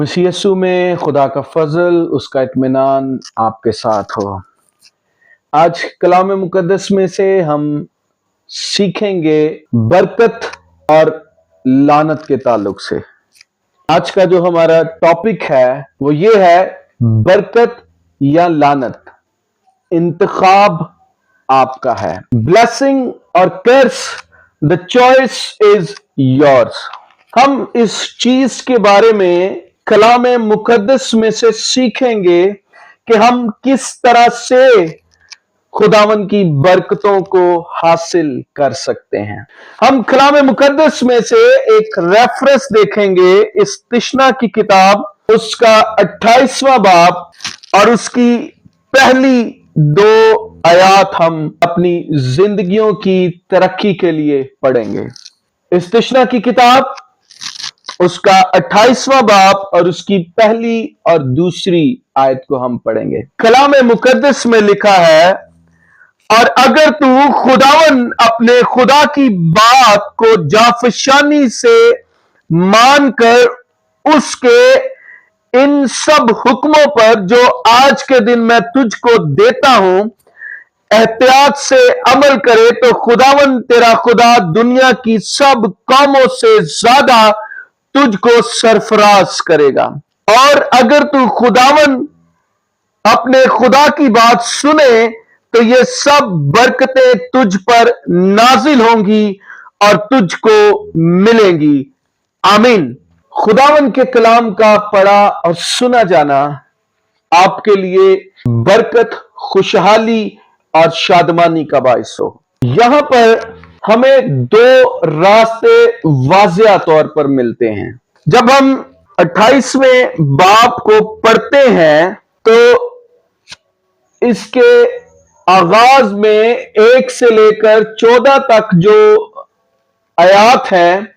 मसीह यीशु में खुदा का फजल, उसका इत्मीनान आपके साथ हो। आज कलाम मुकद्दस में से हम सीखेंगे बरकत और लानत के ताल्लुक से। आज का जो हमारा टॉपिक है वो ये है, बरकत या लानत, इंतखाब आपका है। ब्लेसिंग और कर्स, द चॉइस इज योर्स। हम इस चीज के बारे में कलाम मुकद्दस में से सीखेंगे कि हम किस तरह से खुदावन की बरकतों को हासिल कर सकते हैं। हम कलाम मुकद्दस में से एक रेफरेंस देखेंगे, इस तिश्ना की किताब, उसका 28वां बाब और उसकी पहली 2 आयात हम अपनी जिंदगियों की तरक्की के लिए पढ़ेंगे। इस तिश्ना की किताब, उसका 28वां बाब और उसकी पहली और दूसरी आयत को हम पढ़ेंगे। कलाम मुकद्दस में लिखा है, और अगर तू खुदावन अपने खुदा की बात को जाफशानी से मानकर उसके इन सब हुक्मों पर जो आज के दिन मैं तुझको देता हूं एहतियात से अमल करे, तो खुदावन तेरा खुदा दुनिया की सब कौमों से ज्यादा तुझको सरफराज करेगा। और अगर तू खुदावन अपने खुदा की बात सुने तो ये सब बरकतें तुझ पर नाजिल होंगी और तुझको मिलेंगी। आमीन। खुदावन के कलाम का पढ़ा और सुना जाना आपके लिए बरकत, खुशहाली और शादमानी का बाइस हो। यहां पर हमें 2 रास्ते वाज़िया तौर पर मिलते हैं। जब हम 28वें बाब को पढ़ते हैं तो इसके आगाज में 1 से लेकर 14 तक जो आयात हैं,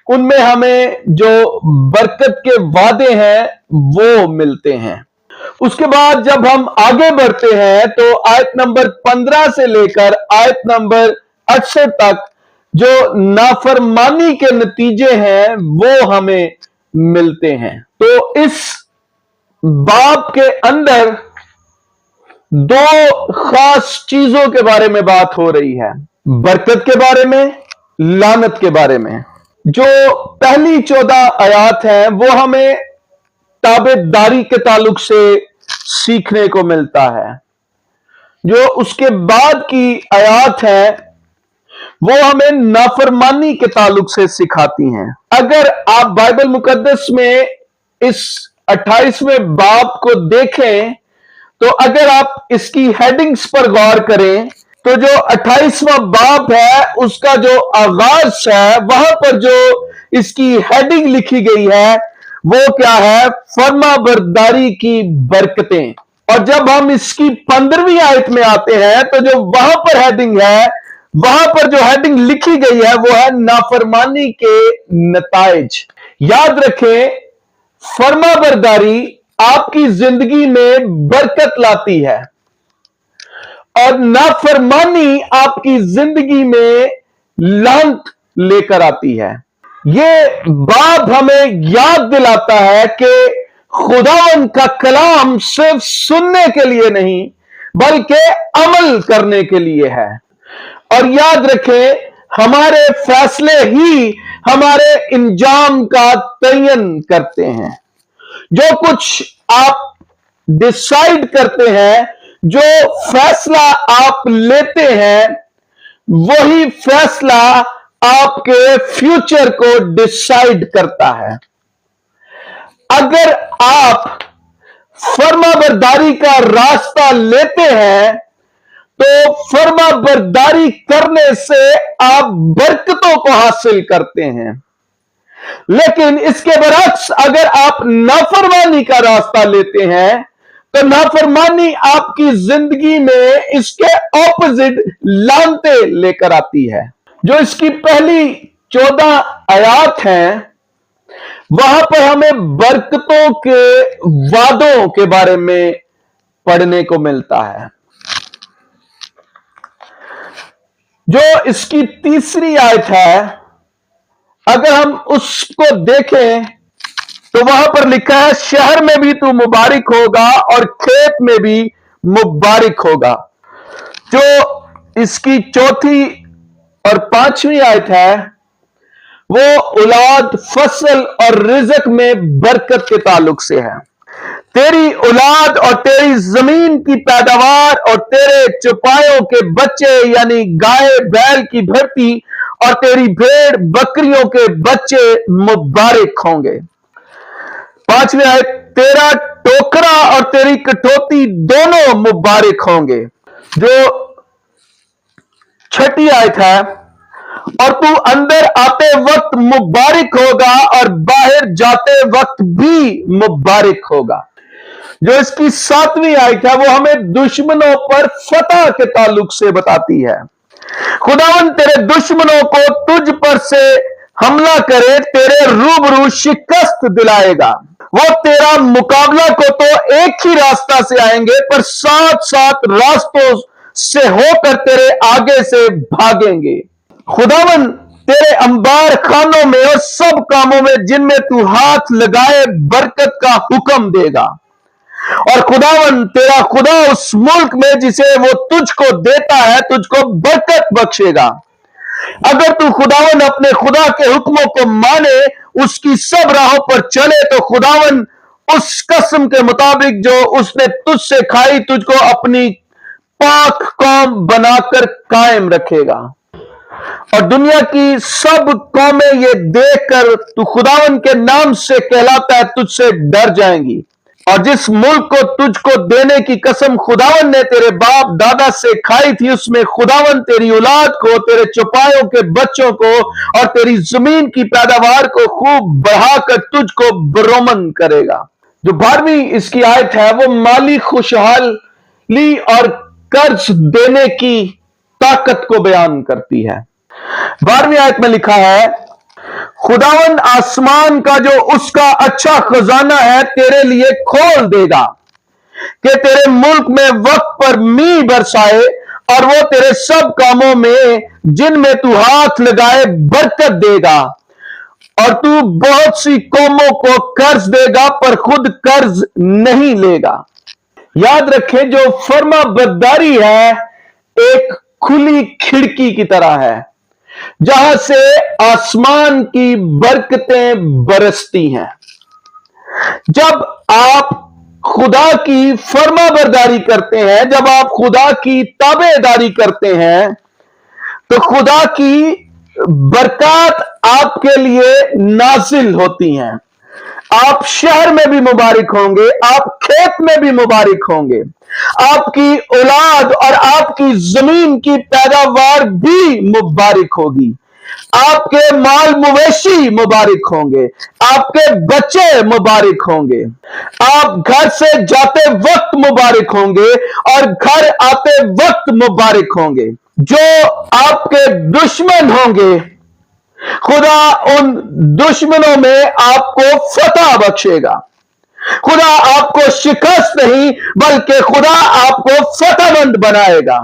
उनमें हमें जो बरकत के वादे हैं वो मिलते हैं। उसके बाद जब हम आगे बढ़ते हैं तो आयत नंबर 15 से लेकर आयत नंबर 68 तक जो नाफरमानी के नतीजे हैं वो हमें मिलते हैं। तो इस बाब के अंदर 2 खास चीजों के बारे में बात हो रही है, बरकत के बारे में, लानत के बारे में। जो पहली 14 आयात हैं वो हमें ताबेदारी के ताल्लुक से सीखने को मिलता है। जो उसके बाद की आयात है वो हमें नाफरमानी के ताल्लुक से सिखाती हैं। अगर आप बाइबल मुकद्दस में इस 28वें बाब को देखें तो अगर आप इसकी हेडिंग्स पर गौर करें तो जो 28वां बाब है उसका जो आगाज है वहां पर जो इसकी हेडिंग लिखी गई है वो क्या है, फर्मा बरदारी की बरकतें। और जब हम इसकी 15वीं आयत में आते हैं तो जो वहां पर हेडिंग है, वहां पर जो हेडिंग लिखी गई है वो है नाफरमानी के नताइज। याद रखें, फर्मा बरदारी आपकी जिंदगी में बरकत लाती है और नाफरमानी आपकी जिंदगी में लानत लेकर आती है। ये बाब हमें याद दिलाता है कि खुदावन का कलाम सिर्फ सुनने के लिए नहीं बल्कि अमल करने के लिए है। और याद रखें, हमारे फैसले ही हमारे इंजाम का तयन करते हैं। जो कुछ आप डिसाइड करते हैं, जो फैसला आप लेते हैं, वही फैसला आपके फ्यूचर को डिसाइड करता है। अगर आप फर्माबरदारी का रास्ता लेते हैं तो फर्माबरदारी करने से आप बरकतों को हासिल करते हैं। लेकिन इसके बरक्स अगर आप नाफरमानी का रास्ता लेते हैं तो नाफरमानी आपकी जिंदगी में इसके ऑपोजिट लानते लेकर आती है। जो इसकी पहली 14 आयात हैं वहां पर हमें बरकतों के वादों के बारे में पढ़ने को मिलता है। जो इसकी तीसरी आयत है, अगर हम उसको देखें तो वहां पर लिखा है शहर में भी तू मुबारक होगा और खेत में भी मुबारक होगा। जो इसकी चौथी और पांचवी आयत है वो औलाद, फसल और रिज़्क में बरकत के ताल्लुक से है। तेरी औलाद और तेरी जमीन की पैदावार और तेरे चौपायों के बच्चे यानी गाय बैल की भर्ती और तेरी भेड़ बकरियों के बच्चे मुबारक होंगे। पांचवी आयत, तेरा टोकरा और तेरी कटोती दोनों मुबारक होंगे। जो छठी आयत है, और तू अंदर आते वक्त मुबारक होगा और बाहर जाते वक्त भी मुबारक होगा। जो इसकी सातवीं आयत है वो हमें दुश्मनों पर फतह के ताल्लुक से बताती है। खुदावन तेरे दुश्मनों को तुझ पर से हमला करे तेरे रूबरू शिकस्त दिलाएगा। वो तेरा मुकाबला को तो एक ही रास्ता से आएंगे पर सात सात रास्तों से होकर तेरे आगे से भागेंगे। खुदावन तेरे अंबार खानों में और सब कामों में जिनमें तू हाथ लगाए बरकत का हुक्म देगा। और खुदावन तेरा खुदा उस मुल्क में जिसे वो तुझको देता है तुझको बरकत बख्शेगा। अगर तू खुदावन अपने खुदा के हुक्मों को माने, उसकी सब राहों पर चले, तो खुदावन उस कसम के मुताबिक जो उसने तुझसे खाई तुझको अपनी पाक कौम बनाकर कायम रखेगा। और दुनिया की सब कौमें ये देखकर तू खुदावन के नाम से कहलाता है तुझसे डर जाएंगी। और जिस मुल्क को तुझको देने की कसम खुदावन ने तेरे बाप दादा से खाई थी उसमें खुदावन तेरी औलाद को, तेरे चौपायों के बच्चों को और तेरी जमीन की पैदावार को खूब बढ़ाकर तुझको बरोमन करेगा। जो 12वीं इसकी आयत है वो माली खुशहाली और कर्ज देने की ताकत को बयान करती है। 12वीं आयत में लिखा है, खुदावन आसमान का जो उसका अच्छा खजाना है तेरे लिए खोल देगा कि तेरे मुल्क में वक्त पर मींह बरसाए और वो तेरे सब कामों में जिनमें तू हाथ लगाए बरकत देगा। और तू बहुत सी कौमों को कर्ज देगा पर खुद कर्ज नहीं लेगा। याद रखें, जो फर्मा बरदारी है एक खुली खिड़की की तरह है जहां से आसमान की बरकतें बरसती हैं। जब आप खुदा की फर्माबरदारी करते हैं, जब आप खुदा की ताबेदारी करते हैं, तो खुदा की बरकत आपके लिए नाजिल होती हैं। आप शहर में भी मुबारक होंगे, आप खेत में भी मुबारक होंगे, आपकी औलाद और आपकी जमीन की पैदावार भी मुबारक होगी, आपके माल मवेशी मुबारक होंगे, आपके बच्चे मुबारक होंगे, आप घर से जाते वक्त मुबारक होंगे और घर आते वक्त मुबारक होंगे। जो आपके दुश्मन होंगे खुदा उन दुश्मनों में आपको फतह बख्शेगा। खुदा आपको शिकस्त नहीं बल्कि खुदा आपको फतहमंद बनाएगा।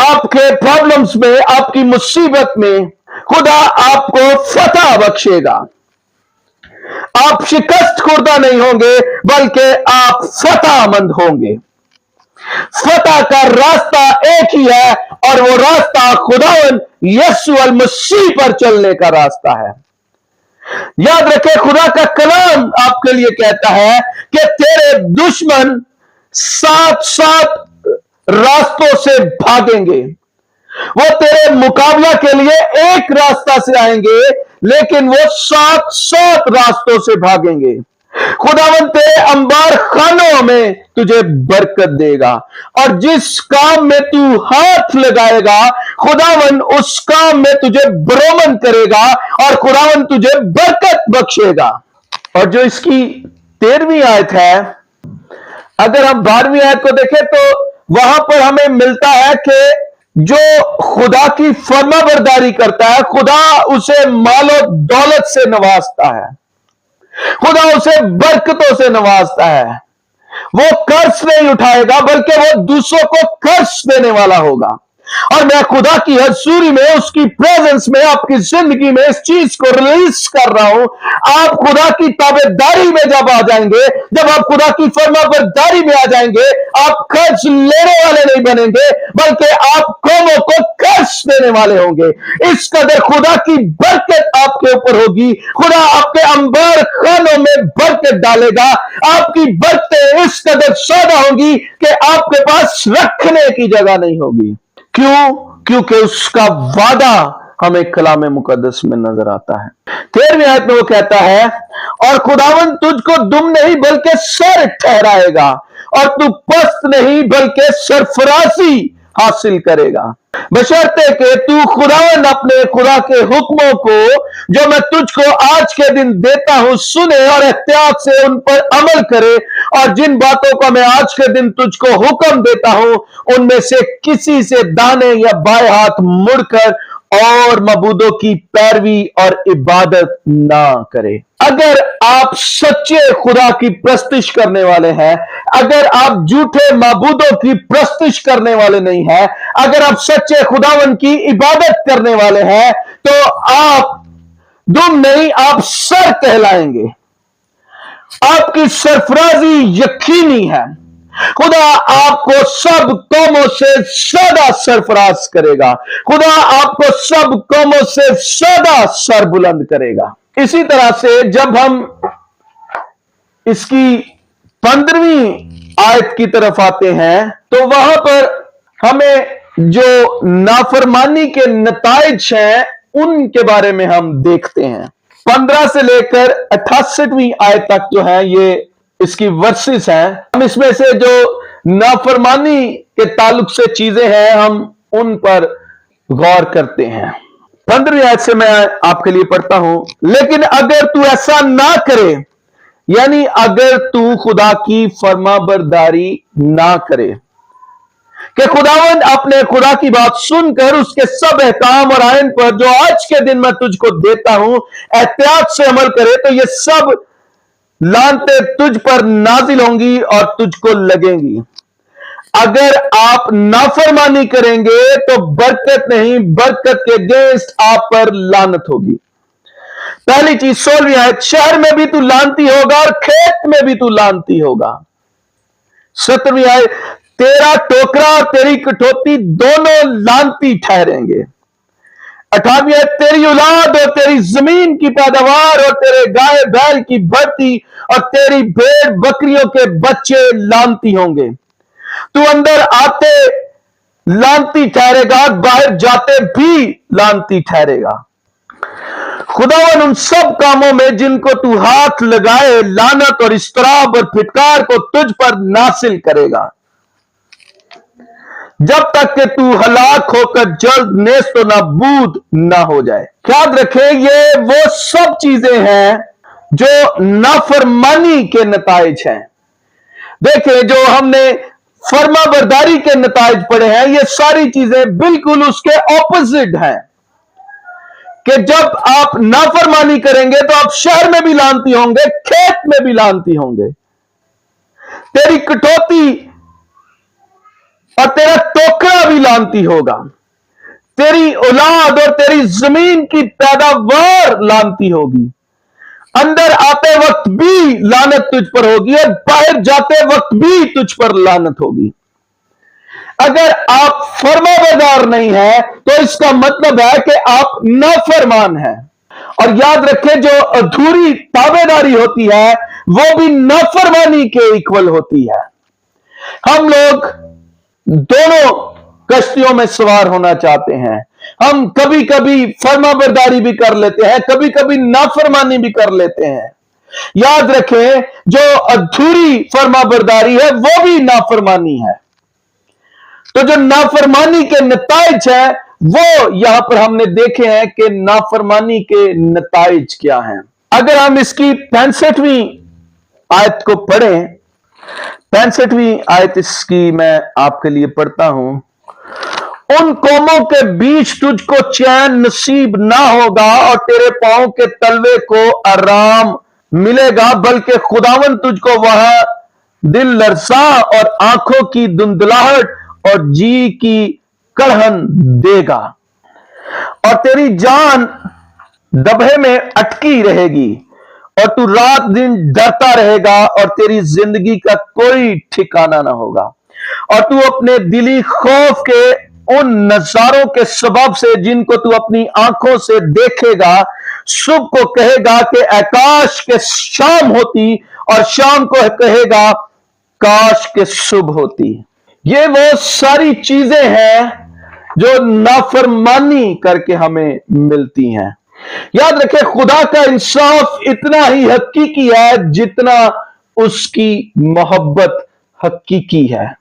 आपके प्रॉब्लम्स में, आपकी मुसीबत में खुदा आपको फतह बख्शेगा। आप शिकस्त खुर्दा नहीं होंगे बल्कि आप फतहमंद होंगे। फतह का रास्ता एक ही है और वो रास्ता खुदावन यीशु अल मसीह पर चलने का रास्ता है। याद रखें, खुदा का कलाम आपके लिए कहता है कि तेरे दुश्मन सात सात रास्तों से भागेंगे। वो तेरे मुकाबला के लिए एक रास्ता से आएंगे लेकिन वो सात सात रास्तों से भागेंगे। खुदावन तेरे अंबार खानों में तुझे बरकत देगा और जिस काम में तू हाथ लगाएगा खुदावन उस काम में तुझे बरोमन करेगा और खुदावन तुझे बरकत बख्शेगा। और जो इसकी 13वीं आयत है, अगर हम 12वीं आयत को देखें तो वहां पर हमें मिलता है कि जो खुदा की फर्माबरदारी करता है खुदा उसे मालो दौलत से नवाजता है, खुदा उसे बरकतों से नवाजता है। वो कर्ज नहीं उठाएगा बल्कि वो दूसरों को कर्ज देने वाला होगा। और मैं खुदा की हजूरी में, उसकी प्रेजेंस में, आपकी जिंदगी में इस चीज को रिलीज कर रहा हूं। आप खुदा की ताबेदारी में जब आ जाएंगे, जब आप खुदा की फरमाबरदारी में आ जाएंगे, आप कर्ज लेने वाले नहीं बनेंगे, बल्कि आप कौमों को कर्ज देने वाले होंगे। इस कदर खुदा की बरकत आपके ऊपर होगी। खुदा आपके अंबार खानों में बरकत डालेगा। आपकी बरकतें इस कदर ज्यादा होंगी कि आपके पास रखने की जगह नहीं होगी। क्यों? क्योंकि उसका वादा हमें कलाम मुकद्दस में नजर आता है। 13वीं आयत में वो कहता है, और खुदावंद तुझको दुम नहीं बल्कि सर ठहराएगा, और तू पस्त नहीं बल्कि सरफराजी हासिल करेगा, बशर्ते कि तू खुदावंद अपने खुदा के हुक्मों को जो मैं तुझको आज के दिन देता हूं सुने और एहतियात से उन पर अमल करे, और जिन बातों का मैं आज के दिन तुझको हुक्म देता हूं उनमें से किसी से दाने या बाएं हाथ मुड़कर और मबूदों की पैरवी और इबादत ना करे। अगर आप सच्चे खुदा की प्रस्तिश करने वाले हैं, अगर आप झूठे मबूदों की प्रस्तिश करने वाले नहीं हैं, अगर आप सच्चे खुदावन की इबादत करने वाले हैं, तो आप दुम नहीं, आप सर कहलाएंगे। आपकी सरफराजी यकीनी है। खुदा आपको सब कौमों से ज्यादा सरफराज करेगा। खुदा आपको सब कौमों से ज्यादा सर बुलंद करेगा। इसी तरह से जब हम इसकी 15वीं आयत की तरफ आते हैं, तो वहां पर हमें जो नाफरमानी के नताइज हैं उनके बारे में हम देखते हैं। 15 से लेकर 68वीं आयत तक जो है ये इसकी वर्सेस हैं। हम इसमें से जो नाफरमानी के ताल्लुक से चीजें हैं हम उन पर गौर करते हैं। 15वीं आयत से मैं आपके लिए पढ़ता हूं, लेकिन अगर तू ऐसा ना करे, यानी अगर तू खुदा की फरमाबरदारी ना करे, कि खुदावंद अपने खुदा की बात सुनकर उसके सब एहकाम और आयन पर जो आज के दिन मैं तुझको देता हूं एहतियात से अमल करे, तो ये सब लानते तुझ पर नाजिल होंगी और तुझको लगेंगी। अगर आप नाफरमानी करेंगे तो बरकत नहीं, बरकत के अगेंस्ट आप पर लानत होगी। पहली चीज 16वीं आयत, शहर में भी तू लानती होगा और खेत में भी तू लानती होगा। 17वीं आयत, तेरा टोकरा और तेरी कटोती दोनों लानती ठहरेंगे। 18वीं आयत, तेरी औलाद और तेरी जमीन की पैदावार और तेरे गाय बैल की बढ़ती और तेरी भेड़ बकरियों के बच्चे लानती होंगे। तू अंदर आते लानती ठहरेगा, बाहर जाते भी लानती ठहरेगा। खुदावन उन सब कामों में जिनको तू हाथ लगाए लानत और इस्तराब और फिटकार को तुझ पर नासिल करेगा, जब तक कि तू हलाक होकर जल्द नेस्त और नाबूद ना हो जाए। याद रखें, ये वो सब चीजें हैं जो नाफरमानी के नताइज हैं। देखें, जो हमने फरमाबरदारी के नताइज पढ़े हैं, ये सारी चीजें बिल्कुल उसके ऑपोजिट हैं। कि जब आप नाफरमानी करेंगे तो आप शहर में भी लानती होंगे, खेत में भी लानती होंगे। तेरी कटौती और तेरा टोकरा भी लानती होगा। तेरी औलाद और तेरी जमीन की पैदावार लानती होगी। अंदर आते वक्त भी लानत तुझ पर होगी और बाहर जाते वक्त भी तुझ पर लानत होगी। अगर आप फरमाबरदार नहीं है तो इसका मतलब है कि आप नाफरमान हैं। और याद रखें, जो अधूरी ताबेदारी होती है वो भी नाफरमानी के इक्वल होती है। हम लोग दोनों कश्तियों में सवार होना चाहते हैं। हम कभी कभी फरमाबरदारी भी कर लेते हैं, कभी कभी नाफरमानी भी कर लेते हैं। याद रखें, जो अधूरी फरमाबरदारी है वो भी नाफरमानी है। तो जो नाफरमानी के नताइज है वो यहां पर हमने देखे हैं कि नाफरमानी के नताइज क्या हैं। अगर हम इसकी 65वीं आयत को पढ़ें, 65वीं आयत इसकी मैं आपके लिए पढ़ता हूं, उन कौमों के बीच तुझको चैन नसीब ना होगा और तेरे पांव के तलवे को आराम मिलेगा, बल्कि खुदावन तुझको वहां दिल लरसा और आंखों की धुंधलाहट और जी की कड़हन देगा और तेरी जान दबे में अटकी रहेगी और तू रात दिन डरता रहेगा और तेरी जिंदगी का कोई ठिकाना ना होगा और तू अपने दिली खौफ के उन नजारों के सबब से जिनको तू अपनी आंखों से देखेगा सुबह को कहेगा कि आकाश के शाम होती और शाम को कहेगा काश के सुबह होती। ये वो सारी चीजें हैं जो नाफरमानी करके हमें मिलती हैं। याद रखें, खुदा का इंसाफ इतना ही हकीकी है जितना उसकी मोहब्बत हकीकी है।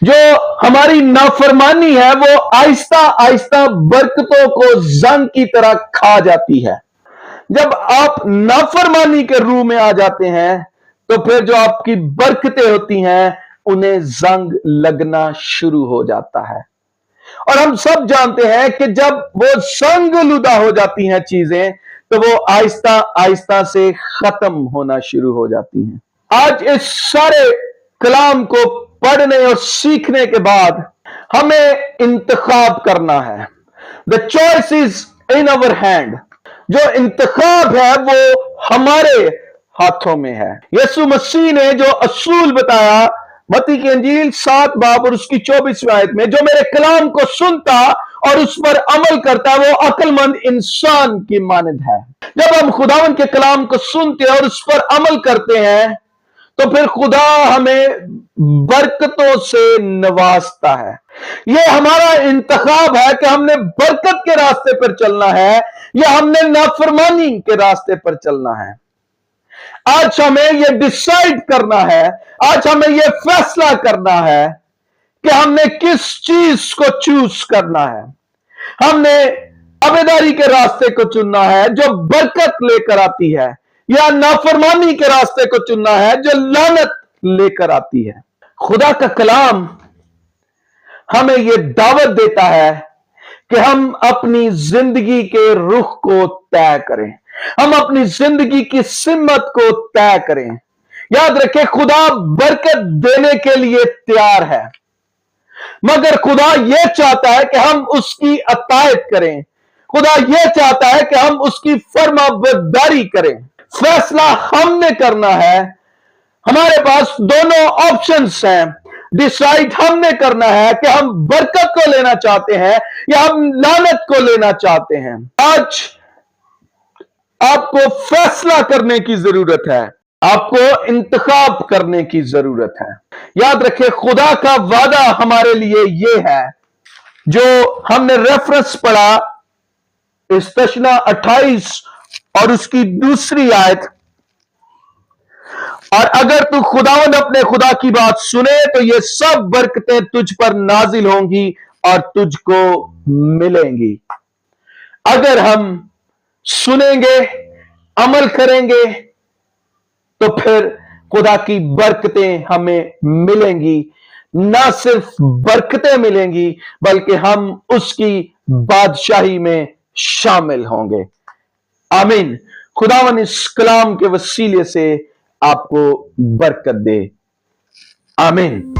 जो हमारी नाफरमानी है वो आहिस्ता आहिस्ता बरकतों को जंग की तरह खा जाती है। जब आप नाफरमानी के रूह में आ जाते हैं तो फिर जो आपकी बरकतें होती हैं उन्हें जंग लगना शुरू हो जाता है। और हम सब जानते हैं कि जब वो संगलुदा हो जाती हैं चीजें तो वो आहिस्ता आहिस्ता से खत्म होना शुरू हो जाती हैं। आज इस सारे कलाम को पढ़ने और सीखने के बाद हमें इंतखाब करना है। The choice is in our hand. जो इंतखाब है वो हमारे हाथों में है। यीशु मसीह ने जो असूल बताया मत्ती की इंजील 7 बाब और उसकी 24वीं आयत में, जो मेरे कलाम को सुनता और उस पर अमल करता वो अक्लमंद इंसान की मानद है। जब हम खुदावन के कलाम को सुनते और उस पर अमल करते हैं तो फिर खुदा हमें बरकतों से नवाजता है। यह हमारा इंतखाब है कि हमने बरकत के रास्ते पर चलना है या हमने नाफरमानी के रास्ते पर चलना है। आज हमें यह डिसाइड करना है, आज हमें यह फैसला करना है कि हमने किस चीज को चूज करना है। हमने अबेदारी के रास्ते को चुनना है जो बरकत लेकर आती है या नाफरमानी के रास्ते को चुनना है जो लानत लेकर आती है। खुदा का कलाम हमें यह दावत देता है कि हम अपनी जिंदगी के रुख को तय करें, हम अपनी जिंदगी की सिमत को तय करें। याद रखें, खुदा बरकत देने के लिए तैयार है मगर खुदा यह चाहता है कि हम उसकी अतायत करें। खुदा यह चाहता है कि हम उसकी फरमाबरदारी करें। फैसला हमने करना है। हमारे पास दोनों ऑप्शंस हैं। डिसाइड हमने करना है कि हम बरकत को लेना चाहते हैं या हम लानत को लेना चाहते हैं। आज आपको फैसला करने की जरूरत है, आपको इंतखाब करने की जरूरत है। याद रखें, खुदा का वादा हमारे लिए यह है जो हमने रेफरेंस पढ़ा इस तशना 28 और उसकी दूसरी आयत, और अगर तू खुदावंद अपने खुदा की बात सुने तो ये सब बरकतें तुझ पर नाजिल होंगी और तुझको मिलेंगी। अगर हम सुनेंगे, अमल करेंगे तो फिर खुदा की बरकतें हमें मिलेंगी। ना सिर्फ बरकतें मिलेंगी बल्कि हम उसकी बादशाही में शामिल होंगे। आमीन। खुदावन इस कलाम के वसीले से आपको बरकत दे। आमीन।